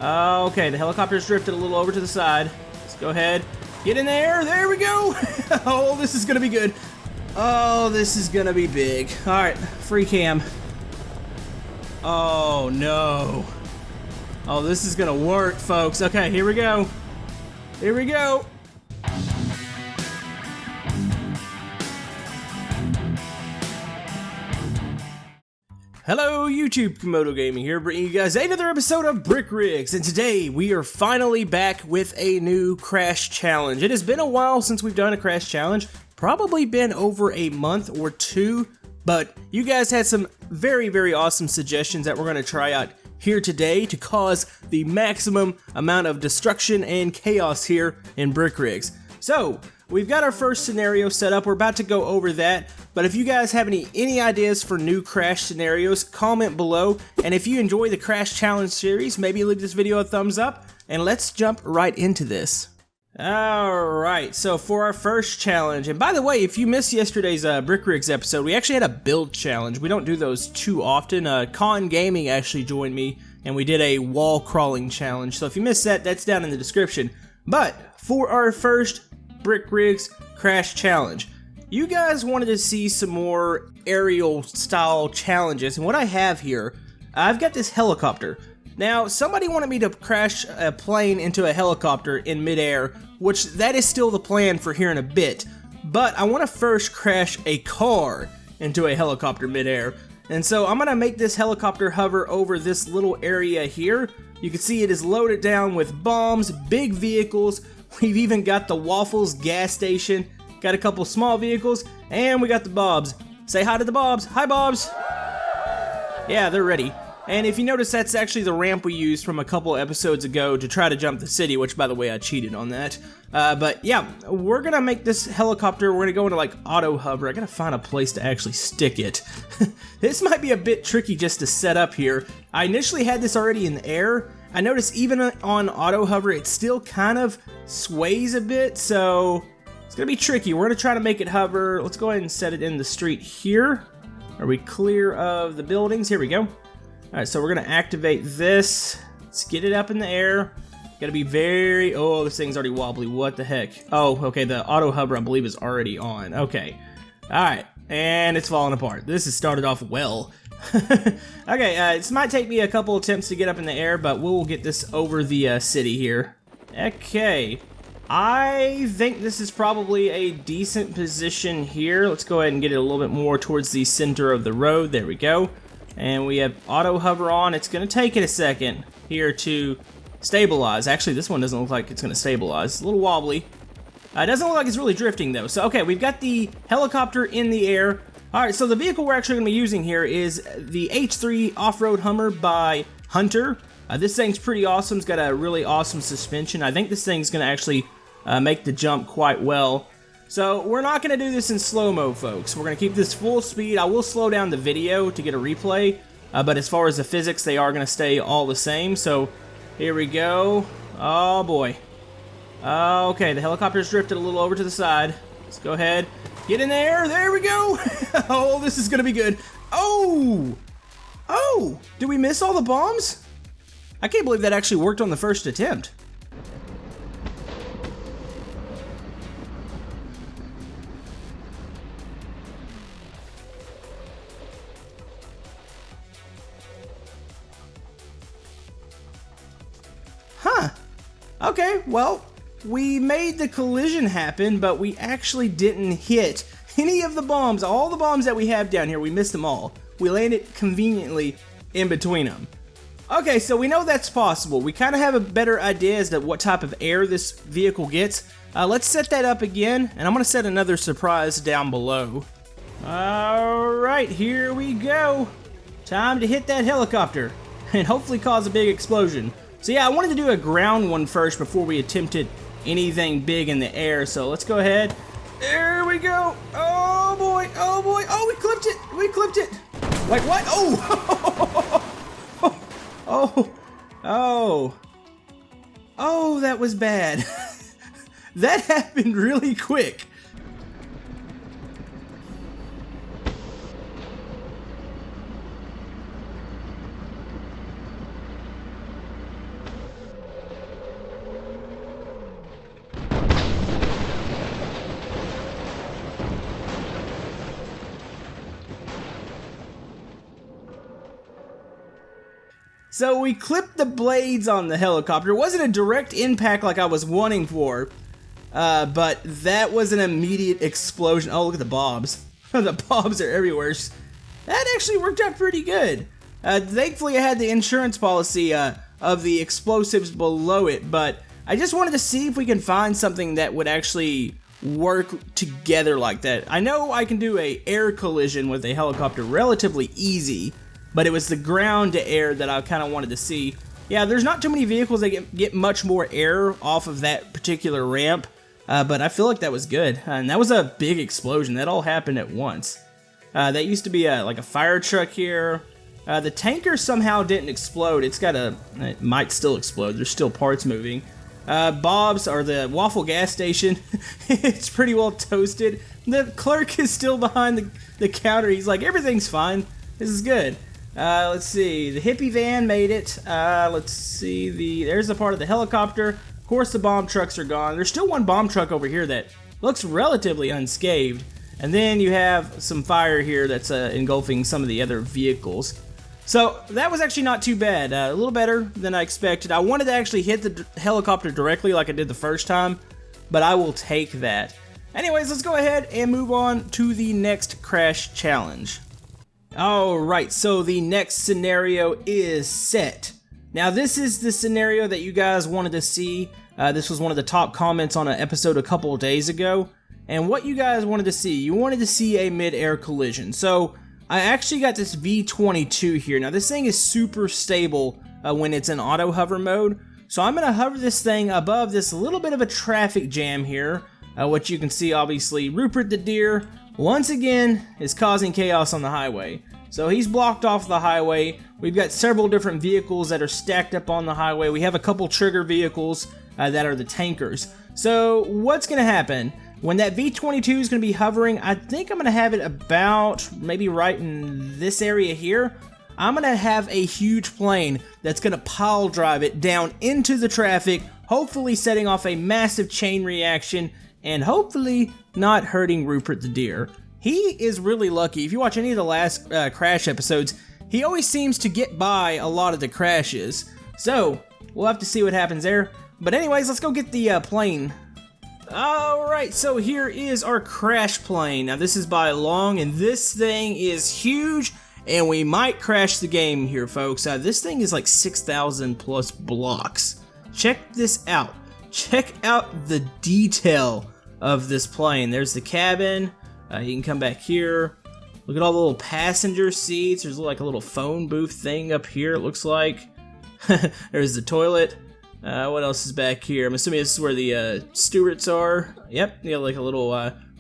Okay, the helicopter's drifted a little over to the side. Let's go ahead. Get in there. There we go. Oh, this is going to be good. Oh, this is going to be big. All right, free cam. Oh, no. Oh, this is going to work, folks. Okay, here we go. Here we go. Hello YouTube, Camodo Gaming here, bringing you guys another episode of Brick Rigs, and today we are finally back with a new Crash Challenge. It has been a while since we've done a Crash Challenge, probably been over a month or two, but you guys had some very awesome suggestions that we're going to try out here today to cause the maximum amount of destruction and chaos here in Brick Rigs. So, we've got our first scenario set up. We're about to go over that, but if you guys have any ideas for new Crash scenarios, comment below, and if you enjoy the Crash Challenge series, maybe leave this video a thumbs up, and let's jump right into this. Alright, so for our first challenge, and by the way, if you missed yesterday's Brick Rigs episode, we actually had a build challenge. We don't do those too often. Con Gaming actually joined me, and we did a wall crawling challenge, so if you missed that, that's down in the description. But for our first Brick Rigs Crash Challenge, you guys wanted to see some more aerial style challenges, and what I have here, I've got this helicopter. Now, somebody wanted me to crash a plane into a helicopter in midair, which that is still the plan for here in a bit, but I want to first crash a car into a helicopter midair. And so I'm going to make this helicopter hover over this little area here. You can see it is loaded down with bombs, big vehicles. We've even got the Waffles gas station, got a couple small vehicles, and we got the Bobs. Say hi to the Bobs. Hi, Bobs. Yeah, they're ready. And if you notice, that's actually the ramp we used from a couple episodes ago to try to jump the city, which, by the way, I cheated on that. But yeah, we're gonna make this helicopter, we're gonna go into like auto hover. I gotta find a place to actually stick it. This might be a bit tricky just to set up here. I initially had this already in the air. I noticed even on auto hover, it still kind of sways a bit, so it's gonna be tricky. We're gonna try to make it hover. Let's go ahead and set it in the street here. Are we clear of the buildings? Here we go. Alright, so we're going to activate this. Let's get it up in the air. Gotta be very... Oh, this thing's already wobbly. What the heck? Oh, okay, the auto hover, I believe, is already on. Okay. Alright, and it's falling apart. This has started off well. Okay, this might take me a couple attempts to get up in the air, but we'll get this over the city here. Okay. I think this is probably a decent position here. Let's go ahead and get it a little bit more towards the center of the road. There we go. And we have auto hover on. It's going to take it a second here to stabilize. Actually, this one doesn't look like it's going to stabilize. It's a little wobbly. It doesn't look like it's really drifting, though. So, okay, we've got the helicopter in the air. All right, so the vehicle we're actually going to be using here is the H3 Off-Road Hummer by Hunter. This thing's pretty awesome. It's got a really awesome suspension. I think this thing's going to actually make the jump quite well. So, we're not going to do this in slow-mo, folks. We're going to keep this full speed. I will slow down the video to get a replay, but as far as the physics, they are going to stay all the same. So, here we go. Oh, boy. Okay, the helicopter's drifted a little over to the side. Let's go ahead. Get in there. There we go. Oh, this is going to be good. Oh! Oh! Did we miss all the bombs? I can't believe that actually worked on the first attempt. Huh. Okay, well, we made the collision happen, but we actually didn't hit any of the bombs. All the bombs that we have down here, we missed them all. We landed conveniently in between them. Okay, so we know that's possible. We kind of have a better idea as to what type of air this vehicle gets. Let's set that up again, and I'm going to set another surprise down below. Alright, here we go. Time to hit that helicopter and hopefully cause a big explosion. So yeah, I wanted to do a ground one first before we attempted anything big in the air. So let's go ahead. There we go. Oh boy. Oh boy. Oh, we clipped it. We clipped it. Like what? Oh. Oh. Oh. Oh, that was bad. That happened really quick. So we clipped the blades on the helicopter. It wasn't a direct impact like I was wanting for, but that was an immediate explosion. Oh, look at the bobs. The bobs are everywhere. That actually worked out pretty good. Thankfully, I had the insurance policy of the explosives below it, but I just wanted to see if we can find something that would actually work together like that. I know I can do a air collision with a helicopter relatively easy, but it was the ground to air that I kind of wanted to see. Yeah, there's not too many vehicles that get much more air off of that particular ramp, but I feel like that was good. And that was a big explosion. That all happened at once. That used to be like a fire truck here. The tanker somehow didn't explode. It might still explode. There's still parts moving. Bob's, or the Waffle gas station, it's pretty well toasted. The clerk is still behind the counter. He's like, everything's fine. This is good. Let's see. The hippie van made it. Let's see. There's the part of the helicopter. Of course, the bomb trucks are gone. There's still one bomb truck over here that looks relatively unscathed. And then you have some fire here that's engulfing some of the other vehicles. So that was actually not too bad. A little better than I expected. I wanted to actually hit the helicopter directly like I did the first time, but I will take that. Anyways, let's go ahead and move on to the next crash challenge. Alright, so the next scenario is set. Now this is the scenario that you guys wanted to see. This was one of the top comments on an episode a couple of days ago. And what you guys wanted to see, you wanted to see a mid-air collision. So I actually got this V22 here. Now this thing is super stable when it's in auto hover mode. So I'm going to hover this thing above this little bit of a traffic jam here. What you can see, obviously, Rupert the deer, once again, is causing chaos on the highway. So he's blocked off the highway. We've got several different vehicles that are stacked up on the highway. We have a couple trigger vehicles that are the tankers. So what's going to happen? When that V22 is going to be hovering, I think I'm going to have it about maybe right in this area here. I'm going to have a huge plane that's going to pile drive it down into the traffic, hopefully setting off a massive chain reaction and hopefully not hurting Rupert the deer. He is really lucky. If you watch any of the last crash episodes, he always seems to get by a lot of the crashes. So we'll have to see what happens there. But anyways, let's go get the plane. Alright, so here is our crash plane. Now this is by Long, and this thing is huge, and we might crash the game here, folks. This thing is like 6,000 plus blocks. Check this out. Check out the detail of this plane. There's the cabin. You can come back here. Look at all the little passenger seats. There's like a little phone booth thing up here, it looks like. There's the toilet. What else is back here? I'm assuming this is where the stewards are. Yep, you got like a little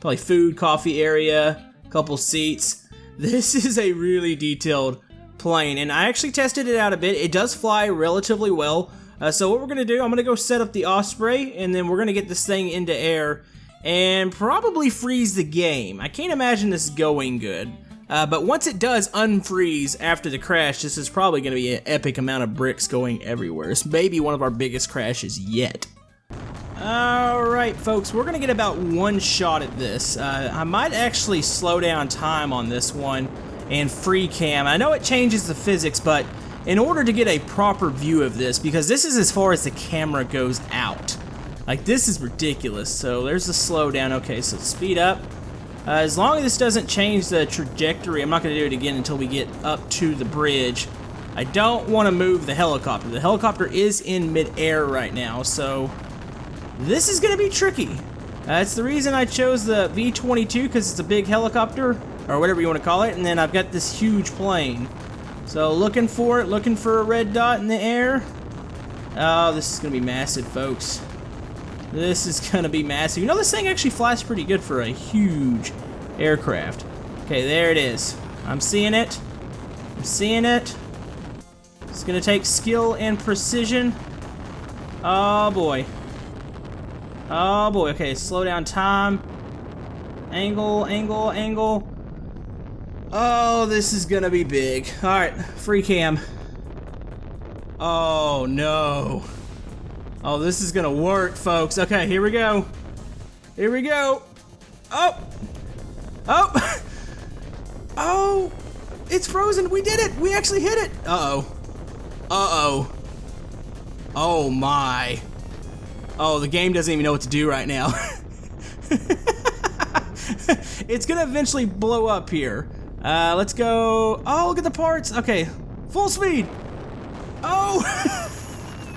probably food, coffee area, couple seats. This is a really detailed plane, and I actually tested it out a bit. It does fly relatively well. So what we're gonna do, I'm gonna go set up the Osprey, and then we're gonna get this thing into air and probably freeze the game. I can't imagine this going good. But once it does unfreeze after the crash, this is probably going to be an epic amount of bricks going everywhere. It's maybe one of our biggest crashes yet. Alright folks, we're going to get about one shot at this. I might actually slow down time on this one and free cam. I know it changes the physics, but in order to get a proper view of this, because this is as far as the camera goes out. Like, this is ridiculous. So there's the slowdown. Okay, so speed up. As long as this doesn't change the trajectory, I'm not going to do it again until we get up to the bridge. I don't want to move the helicopter. The helicopter is in mid-air right now, so this is going to be tricky. That's the reason I chose the V22, because it's a big helicopter, or whatever you want to call it, and then I've got this huge plane. So looking for it, looking for a red dot in the air. Oh, this is going to be massive, folks. This is going to be massive. You know, this thing actually flies pretty good for a huge aircraft. Okay, there it is. I'm seeing it. I'm seeing it. It's going to take skill and precision. Oh, boy. Oh, boy. Okay, slow down time. Angle, angle, angle. Oh, this is going to be big. All right, free cam. Oh, no. Oh, this is gonna work, folks. Okay, here we go. Here we go. Oh! Oh! Oh! It's frozen. We did it. We actually hit it. Uh-oh. Uh-oh. Oh my. Oh, the game doesn't even know what to do right now. It's gonna eventually blow up here. Let's go. Oh, look at the parts. Okay, full speed. Oh,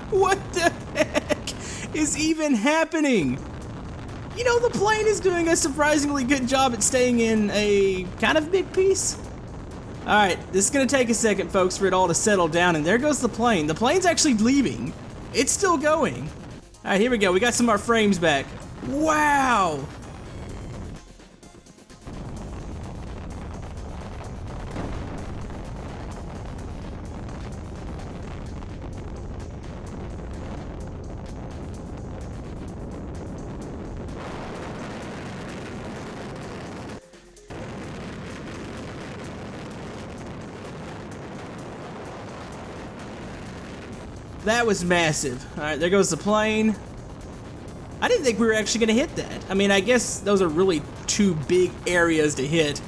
what the heck is even happening? You know, the plane is doing a surprisingly good job at staying in a kind of big piece. All right, this is gonna take a second, folks, for it all to settle down, and there goes the plane. The plane's actually leaving. It's still going. All right, here we go. We got some of our frames back. Wow. That was massive. All right, there goes the plane. I didn't think we were actually gonna hit that. I mean, I guess those are really two big areas to hit.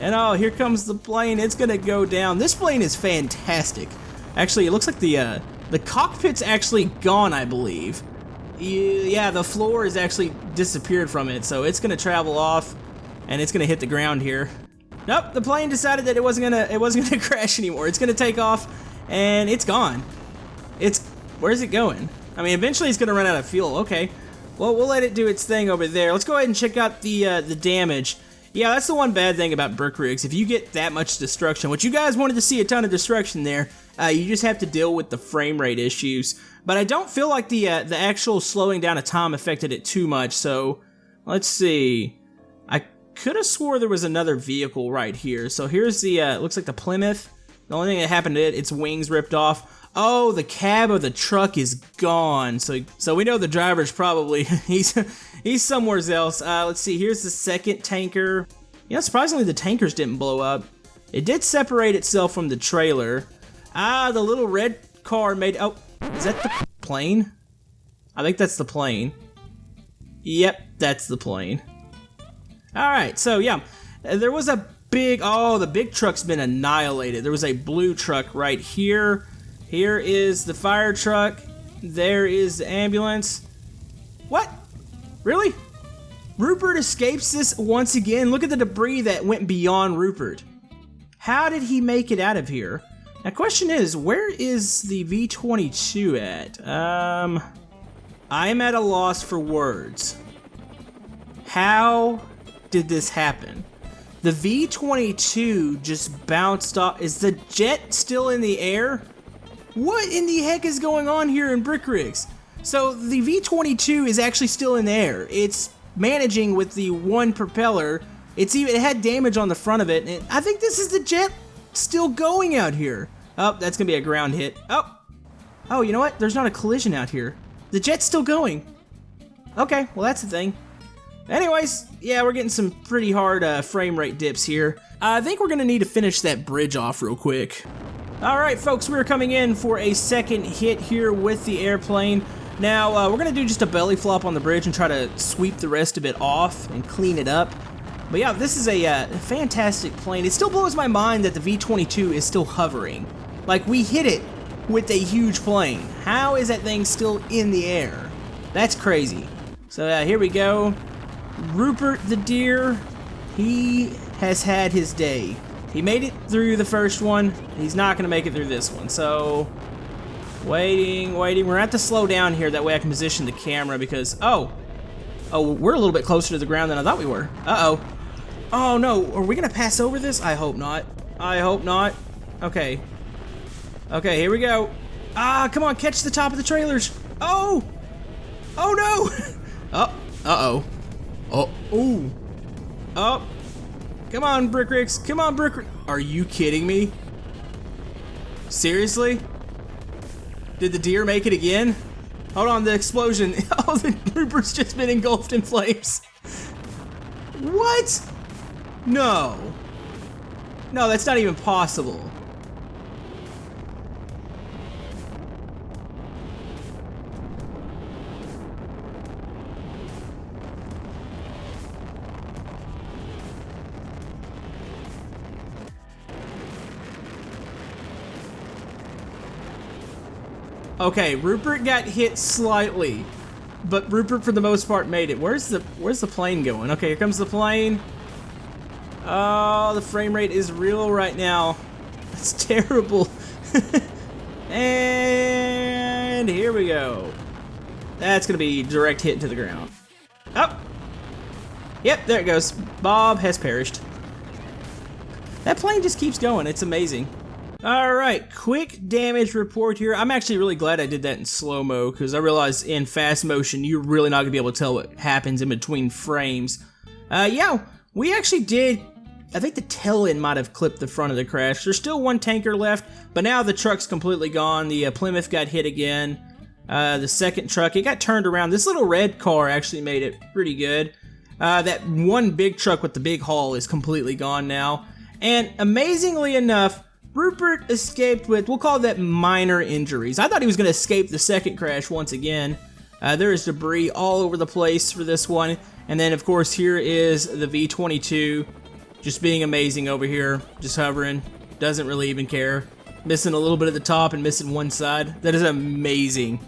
And oh, here comes the plane. It's gonna go down. This plane is fantastic. Actually, it looks like the cockpit's actually gone, I believe. Yeah, the floor has actually disappeared from it, so it's gonna travel off, and it's gonna hit the ground here. Nope, the plane decided that it wasn't gonna crash anymore. It's gonna take off, and it's gone. Where's it going? I mean, eventually it's gonna run out of fuel. Okay, well, we'll let it do its thing over there. Let's go ahead and check out the damage. Yeah, that's the one bad thing about brick rigs. If you get that much destruction, which you guys wanted to see a ton of destruction there, you just have to deal with the frame rate issues. But I don't feel like the actual slowing down of time affected it too much. So let's see. I could have swore there was another vehicle right here. So here's the looks like the Plymouth. The only thing that happened to it, its wings ripped off. Oh, the cab of the truck is gone. So we know the driver's probably he's somewhere else. Let's see. Here's the second tanker. You know, surprisingly, the tankers didn't blow up. It did separate itself from the trailer. Ah, the little red car made. Oh, is that the plane? I think that's the plane. Yep, that's the plane. All right. So yeah, there was a big. Oh, the big truck's been annihilated. There was a blue truck right here. Here is the fire truck. There is the ambulance. What? Really? Rupert escapes this once again. Look at the debris that went beyond Rupert. How did he make it out of here? Now, question is, where is the V-22 at? I'm at a loss for words. How did this happen? The V-22 just bounced off. Is the jet still in the air? What in the heck is going on here in Brick Rigs? So the V-22 is actually still in the air. It's managing with the one propeller. It had damage on the front of it. And I think this is the jet still going out here. Oh, that's gonna be a ground hit. Oh, you know what? There's not a collision out here. The jet's still going. Okay, well that's the thing. Anyways, yeah, we're getting some pretty hard frame rate dips here. I think we're gonna need to finish that bridge off real quick. Alright folks, we're coming in for a second hit here with the airplane. Now, we're going to do just a belly flop on the bridge and try to sweep the rest of it off and clean it up. But yeah, this is a fantastic plane. It still blows my mind that the V-22 is still hovering. Like, we hit it with a huge plane. How is that thing still in the air? That's crazy. So here we go. Rupert the deer, he has had his day. He made it through the first one. He's not going to make it through this one. So, waiting. We're going to have to slow down here. That way I can position the camera because, oh, we're a little bit closer to the ground than I thought we were. Uh-oh. Oh, no. Are we going to pass over this? I hope not. I hope not. Okay. Okay, here we go. Ah, come on. Catch the top of the trailers. Oh. Oh, no. Oh. Uh-oh. Oh. Ooh. Oh. Come on, Brick Rigs. Come on, Brick Rigs. Are you kidding me? Seriously? Did the deer make it again? Hold on, the explosion. Oh, the Rupert's just been engulfed in flames. What? No. No, that's not even possible. Okay, Rupert got hit slightly, but Rupert for the most part made it. Where's the plane going? Okay, here comes the plane. Oh, the frame rate is real right now. It's terrible. And here we go. That's gonna be direct hit to the ground. Oh! Yep, there it goes. Bob has perished. That plane just keeps going, it's amazing. Alright, quick damage report here. I'm actually really glad I did that in slow-mo, because I realize in fast motion, you're really not gonna be able to tell what happens in between frames. Yeah, we actually did. I think the tail end might have clipped the front of the crash. There's still one tanker left, but now the truck's completely gone. The Plymouth got hit again. The second truck, it got turned around. This little red car actually made it pretty good. That one big truck with the big haul is completely gone now. And amazingly enough, Rupert escaped with, we'll call that minor injuries. I thought he was going to escape the second crash once again. There is debris all over the place for this one. And then, of course, here is the V-22. Just being amazing over here, just hovering, doesn't really even care. Missing a little bit at the top and missing one side. That is amazing,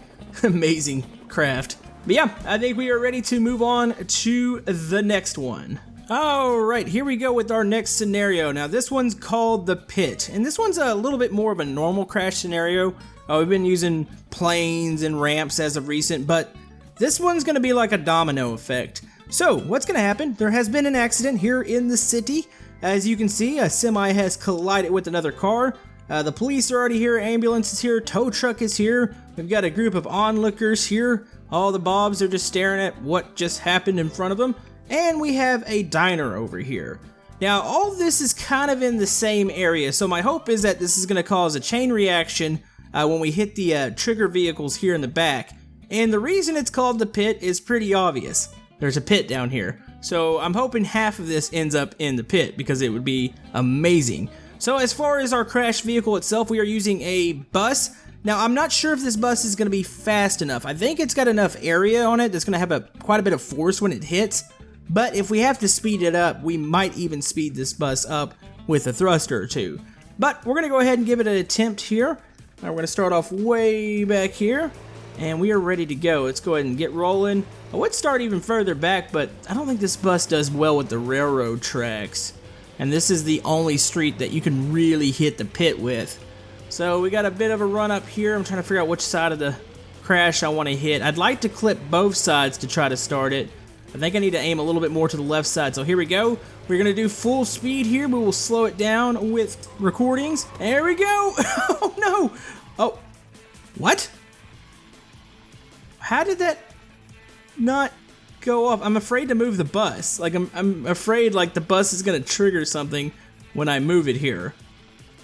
amazing craft. But yeah, I think we are ready to move on to the next one. Alright, here we go with our next scenario. Now this one's called the Pit, and this one's a little bit more of a normal crash scenario. We've been using planes and ramps as of recent, but this one's going to be like a domino effect. So, what's going to happen? There has been an accident here in the city. As you can see, a semi has collided with another car. The police are already here, ambulance is here, tow truck is here. We've got a group of onlookers here. All the Bobs are just staring at what just happened in front of them. And we have a diner over here. Now, all this is kind of in the same area, so my hope is that this is going to cause a chain reaction when we hit the trigger vehicles here in the back. And the reason it's called the Pit is pretty obvious. There's a pit down here. So I'm hoping half of this ends up in the pit because it would be amazing. So as far as our crash vehicle itself, we are using a bus. Now I'm not sure if this bus is going to be fast enough. I think it's got enough area on it that's going to have quite a bit of force when it hits. But if we have to speed it up, we might even speed this bus up with a thruster or two. But we're going to go ahead and give it an attempt here. Now we're going to start off way back here. And we are ready to go. Let's go ahead and get rolling. I would start even further back, but I don't think this bus does well with the railroad tracks. And this is the only street that you can really hit the pit with. So we got a bit of a run up here. I'm trying to figure out which side of the crash I want to hit. I'd like to clip both sides to try to start it. I think I need to aim a little bit more to the left side. So here we go. We're going to do full speed here, but we'll slow it down with recordings. There we go. Oh, no. Oh, what? How did that not go off? I'm afraid to move the bus. Like, I'm afraid, like, the bus is going to trigger something when I move it here.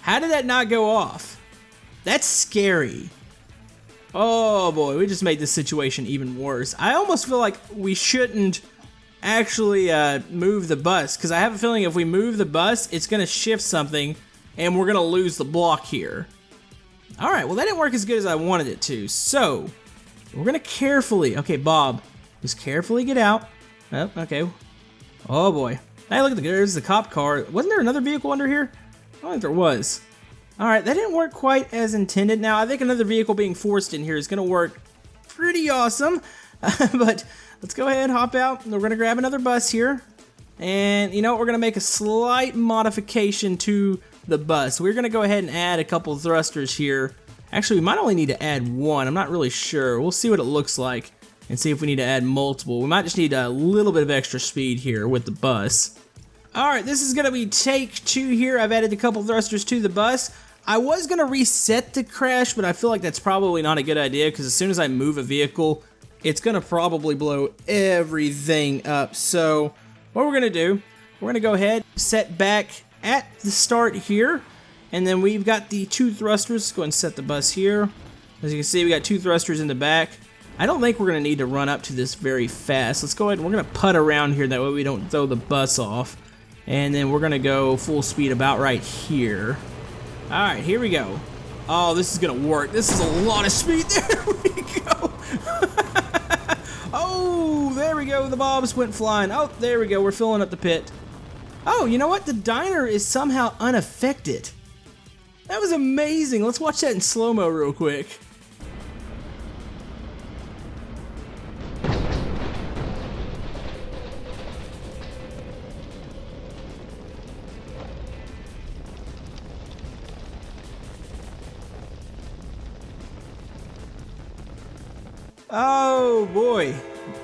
How did that not go off? That's scary. Oh, boy. We just made this situation even worse. I almost feel like we shouldn't actually move the bus, because I have a feeling if we move the bus, it's going to shift something, and we're going to lose the block here. Alright, well, that didn't work as good as I wanted it to, so we're going to carefully, okay, Bob, just carefully get out. Oh, okay. Oh, boy. Hey, look, there's the cop car. Wasn't there another vehicle under here? I don't think there was. Alright, that didn't work quite as intended. Now, I think another vehicle being forced in here is going to work pretty awesome. But let's go ahead and hop out. We're going to grab another bus here. And, you know what? We're going to make a slight modification to the bus. We're going to go ahead and add a couple thrusters here. Actually, we might only need to add one. I'm not really sure. We'll see what it looks like and see if we need to add multiple. We might just need a little bit of extra speed here with the bus. Alright, this is going to be take 2 here. I've added a couple thrusters to the bus. I was going to reset the crash, but I feel like that's probably not a good idea because as soon as I move a vehicle, it's going to probably blow everything up. So what we're going to do, we're going to go ahead, set back at the start here, and then we've got the 2 thrusters. Let's go ahead and set the bus here. As you can see, we got 2 thrusters in the back. I don't think we're going to need to run up to this very fast. Let's go ahead and we're going to putt around here, that way we don't throw the bus off. And then we're going to go full speed about right here. Alright, here we go. Oh, this is going to work. This is a lot of speed. There we go. Oh, there we go. The Bobs went flying. Oh, there we go. We're filling up the pit. Oh, you know what? The diner is somehow unaffected. That was amazing. Let's watch that in slow-mo real quick. Oh boy,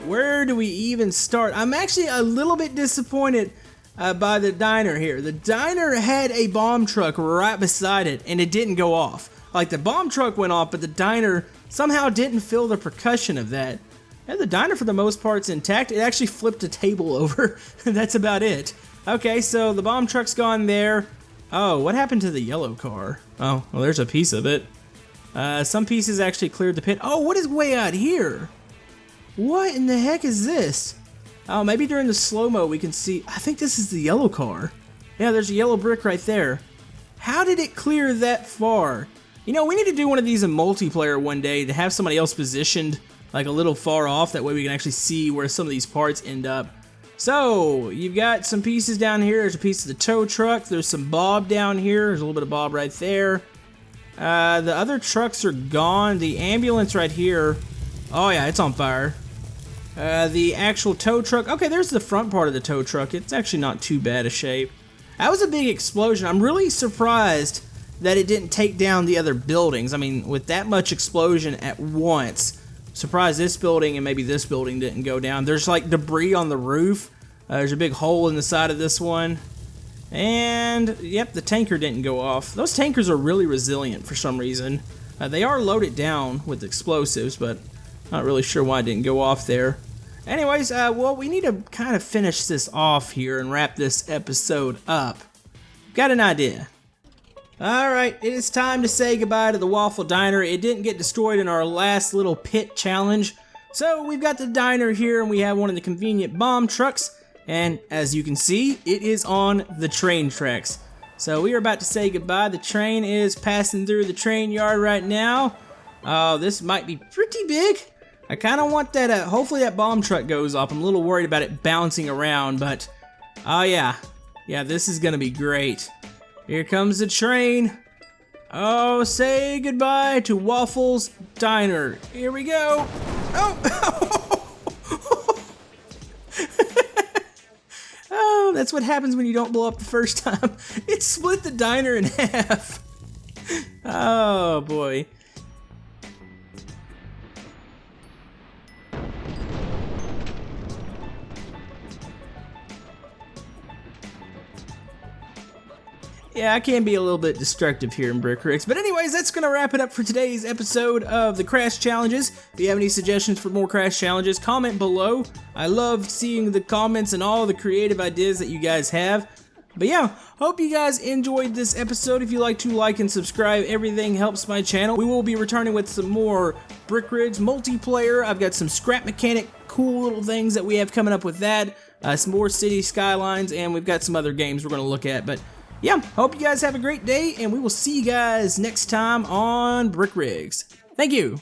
where do we even start? I'm actually a little bit disappointed by the diner here. The diner had a bomb truck right beside it and it didn't go off. Like the bomb truck went off, but the diner somehow didn't feel the percussion of that. And the diner for the most part's intact. It actually flipped a table over. That's about it. Okay, so the bomb truck's gone there. Oh, what happened to the yellow car? Oh, well, there's a piece of it. Some pieces actually cleared the pit. Oh, what is way out here? What in the heck is this? Oh, maybe during the slow-mo we can see. I think this is the yellow car. Yeah, there's a yellow brick right there. How did it clear that far? You know, we need to do one of these in multiplayer one day to have somebody else positioned like a little far off. That way we can actually see where some of these parts end up. So, you've got some pieces down here. There's a piece of the tow truck. There's some bob down here. There's a little bit of bob right there. The other trucks are gone. The ambulance right here. Oh yeah, it's on fire. The actual tow truck. Okay, there's the front part of the tow truck. It's actually not too bad a shape. That was a big explosion. I'm really surprised that it didn't take down the other buildings. I mean, with that much explosion at once, surprised this building and maybe this building didn't go down. There's like debris on the roof. There's a big hole in the side of this one. And, yep, the tanker didn't go off. Those tankers are really resilient for some reason. They are loaded down with explosives, but not really sure why it didn't go off there. Anyways, well, we need to kind of finish this off here and wrap this episode up. Got an idea. Alright, it is time to say goodbye to the Waffle Diner. It didn't get destroyed in our last little pit challenge. So, we've got the diner here, and we have one of the convenient bomb trucks. And as you can see, it is on the train tracks. So we are about to say goodbye. The train is passing through the train yard right now. Oh, this might be pretty big. I kind of want that, hopefully that bomb truck goes off. I'm a little worried about it bouncing around, but oh yeah. Yeah, this is gonna be great. Here comes the train. Oh, say goodbye to Waffles Diner. Here we go. Oh! Oh, that's what happens when you don't blow up the first time. It split the diner in half. Oh, boy. Yeah, I can be a little bit destructive here in Brick Ricks. But anyways, that's going to wrap it up for today's episode of the Crash Challenges. If you have any suggestions for more Crash Challenges, comment below. I love seeing the comments and all the creative ideas that you guys have. But yeah, hope you guys enjoyed this episode. If you like to like and subscribe, everything helps my channel. We will be returning with some more Brick Rigs multiplayer. I've got some scrap mechanic cool little things that we have coming up with that. Some more City Skylines, and we've got some other games we're going to look at. But yeah, hope you guys have a great day, and we will see you guys next time on Brick Rigs. Thank you.